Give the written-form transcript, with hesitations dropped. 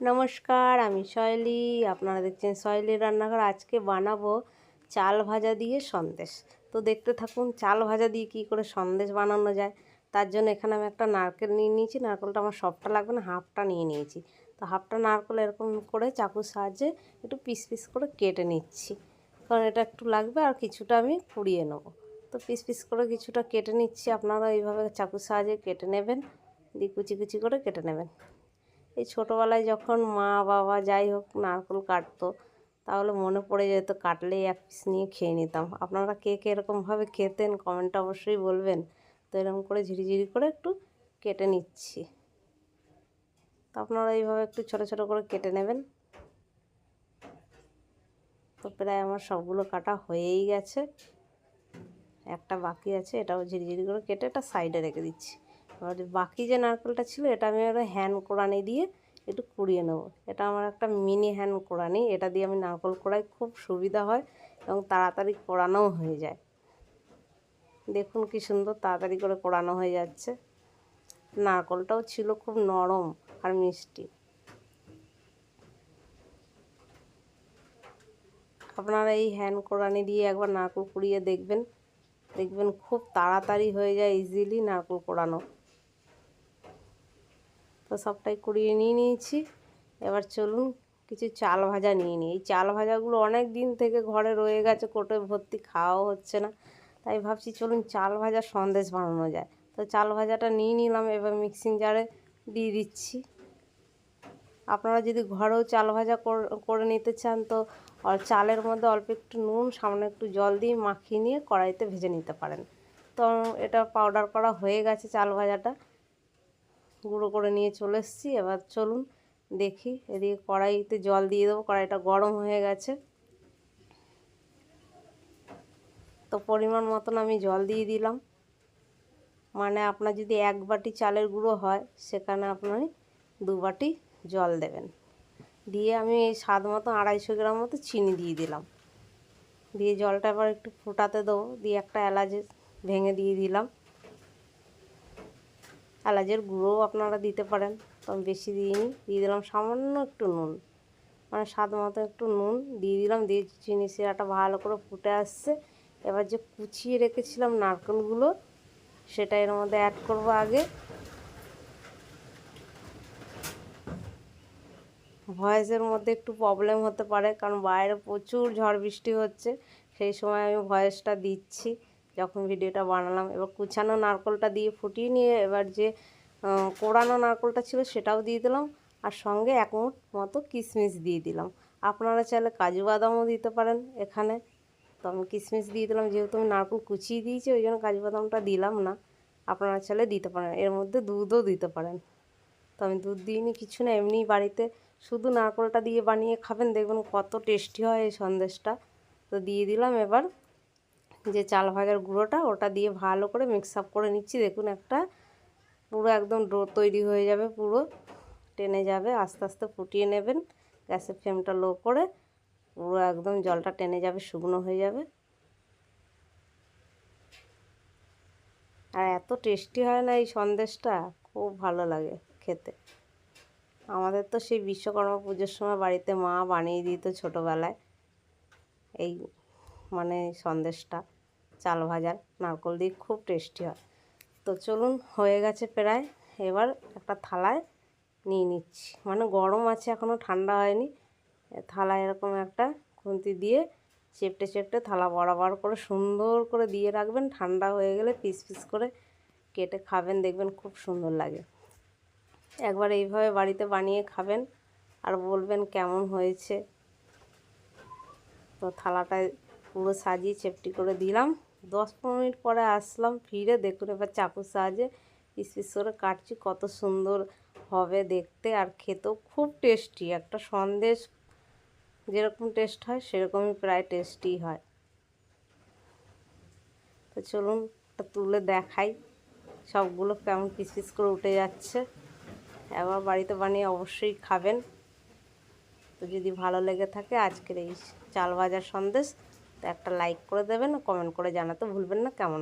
নমস্কার, আমি শৈলী। আপনারা দেখছেন শৈলীর রান্নাঘর। আজকে বানাবো চাল ভাজা দিয়ে সন্দেশ। তো দেখতে থাকুন চাল ভাজা দিয়ে কী করে সন্দেশ বানানো যায়। তার জন্য এখানে আমি একটা নারকেল নিয়ে নিয়েছি। নারকেলটা আমার সবটা লাগবে না, হাফটা নিয়ে নিয়েছি। তো হাফটা নারকেল এরকম করে চাকুর সাহায্যে একটু পিস পিস করে কেটে নিচ্ছি, কারণ এটা একটু লাগবে আর কিছুটা আমি পুড়িয়ে নেবো। তো পিস পিস করে কিছুটা কেটে নিচ্ছি। আপনারা এইভাবে চাকুর সাহায্যে কেটে নেবেন, দিয়ে কুচি কুচি করে কেটে নেবেন। এই ছোটোবেলায় যখন মা বাবা যাই হোক নারকেল কাটতো, তাহলে মনে পড়ে যেত, কাটলেই এক পিস নিয়ে খেয়ে নিতাম। আপনারা কে কে এরকমভাবে খেতেন কমেন্টে অবশ্যই বলবেন। তো এরকম করে ঝিরিঝিরি করে একটু কেটে নিচ্ছি। তো আপনারা এইভাবে একটু ছোটো ছোটো করে কেটে নেবেন। তো প্রায় আমার সবগুলো কাটা হয়েই গেছে, একটা বাকি আছে, এটাও ঝিরিঝিরি করে কেটে এটা সাইডে রেখে দিচ্ছি। এবার বাকি যে নারকেলটা ছিল এটা আমি একটা হ্যান্ড কোড়ানি দিয়ে একটু কুড়িয়ে নেবো। এটা আমার একটা মিনি হ্যান্ড কোড়ানি, এটা দিয়ে আমি নারকেল কোড়াই, খুব সুবিধা হয় এবং তাড়াতাড়ি কোড়ানোও হয়ে যায়। দেখুন কি সুন্দর তাড়াতাড়ি করে কোড়ানো হয়ে যাচ্ছে। নারকেলটাও ছিল খুব নরম আর মিষ্টি। আপনারা এই হ্যান্ড কোড়ানি দিয়ে একবার নারকেল কুড়িয়ে দেখবেন, দেখবেন খুব তাড়াতাড়ি হয়ে যায়, ইজিলি নারকেল কোড়ানো। তো সবটাই কুড়িয়ে নিয়ে নিয়েছি। এবার চলুন কিছু চাল ভাজা নিয়ে নিই। এই চাল ভাজাগুলো অনেক দিন থেকে ঘরে রয়ে গেছে, কোটো ভর্তি, খাওয়াও হচ্ছে না। তাই ভাবছি চলুন চাল ভাজা সন্দেশ বানানো যায়। তো চাল ভাজাটা নিয়ে নিলাম, এবার মিক্সিং জারে দিয়ে দিচ্ছি। আপনারা যদি ঘরেও চাল ভাজা করে নিতে চান, তো চালের মধ্যে অল্প একটু নুন, সামান্য একটু জল দিয়ে মাখিয়ে নিয়ে কড়াইতে ভেজে নিতে পারেন। তো এটা পাউডার করা হয়ে গেছে, চাল ভাজাটা গুঁড়ো করে নিয়ে চলে এসেছি। এবার চলুন দেখি, এদিকে কড়াইতে জল দিয়ে দেবো, কড়াইটা গরম হয়ে গেছে। তো পরিমাণ মতন আমি জল দিয়ে দিলাম। মানে আপনার যদি 1 বাটি চালের গুঁড়ো হয়, সেখানে আপনি 2 বাটি জল দেবেন। দিয়ে আমি এই স্বাদ মতো 250 গ্রাম মতো চিনি দিয়ে দিলাম। দিয়ে জলটা এবার একটু ফোটাতে দেবো। দিয়ে একটা এলাচ ভেঙে দিয়ে দিলাম। এলাচের গুঁড়োও আপনারা দিতে পারেন, তো আমি বেশি দিইনি। দিয়ে দিলাম সামান্য একটু নুন, মানে স্বাদ মতো একটু নুন দিয়ে দিলাম। দিয়ে চিনি শিরাটা ভালো করে ফুটে আসছে। এবার যে কুচিয়ে রেখেছিলাম নারকেলগুলো, সেটা এর মধ্যে অ্যাড করব আগে। ভয়েসের মধ্যে একটু প্রবলেম হতে পারে, কারণ বাইরে প্রচুর ঝড় বৃষ্টি হচ্ছে, সেই সময় আমি ভয়েসটা দিচ্ছি যখন ভিডিওটা বানালাম। এবার কুচানো নারকেলটা দিয়ে ফুটিয়ে নিয়ে এবার যে কোড়ানো নারকেলটা ছিল সেটাও দিয়ে দিলাম, আর সঙ্গে 1 মুঠ মতো কিশমিশ দিয়ে দিলাম। আপনারা চাইলে কাজু বাদামও দিতে পারেন এখানে। তো আমি কিশমিশ দিয়ে দিলাম, যেহেতু আমি নারকেল কুচিয়ে দিয়েছি ওই জন্য কাজু বাদামটা দিলাম না। আপনারা চাইলে দিতে পারেন, এর মধ্যে দুধও দিতে পারেন। তো আমি দুধ দিইনি, কিছু না, এমনি বাড়িতে শুধু নারকেলটা দিয়ে বানিয়ে খাবেন, দেখবেন কত টেস্টি হয় এই সন্দেশটা। তো দিয়ে দিলাম এবার যে চাল ভাজার গুঁড়োটা, ওটা দিয়ে ভালো করে মিক্স আপ করে নিচ্ছি। দেখুন একটা পুরো একদম ডো তৈরি হয়ে যাবে, পুরো টেনে যাবে। আস্তে আস্তে ফুটিয়ে নেবেন, গ্যাসের ফ্লেমটা লো করে। পুরো একদম জলটা টেনে যাবে, শুকনো হয়ে যাবে। আর এত টেস্টি হয় না এই সন্দেশটা, খুব ভালো লাগে খেতে। আমাদের তো সেই বিশ্বকর্মা পুজোর সময় বাড়িতে মা বানিয়ে দিত ছোটোবেলায় এই মানে সন্দেশটা, চাল ভাজার নারকেল দিয়ে, খুব টেস্টি হয়। তো চলুন হয়ে গেছে প্রায়। এবার একটা থালায় নিয়ে নিচ্ছি, মানে গরম আছে এখনও ঠান্ডা হয়নি। থালায় এরকম একটা খুন্তি দিয়ে চেপটে চেপটে থালা বরাবর করে সুন্দর করে দিয়ে রাখবেন। ঠান্ডা হয়ে গেলে পিস পিস করে কেটে খাবেন, দেখবেন খুব সুন্দর লাগে। একবার এইভাবে বাড়িতে বানিয়ে খাবেন আর বলবেন কেমন হয়েছে। তো থালাটায় পুরো সাজিয়ে চেপটি করে দিলাম। 10-15 মিনিট পরে আসলাম ফিরে, দেখুন এবার চাকুর সাহায্যে পিস পিস করে কাটছি, কত সুন্দর হবে দেখতে আর খেতেও খুব টেস্টি। একটা সন্দেশ যেরকম টেস্ট হয় সেরকমই প্রায় টেস্টি হয়। তো চলুন একটা তুলে দেখাই সবগুলো কেমন পিস পিস করে উঠে যাচ্ছে। এবার বাড়িতে বানিয়ে অবশ্যই খাবেন। তো যদি ভালো লেগে থাকে আজকের এই চাল ভাজার সন্দেশ, তো একটা লাইক করে দেবেন, কমেন্ট করে জানাতে ভুলবেন না কেমন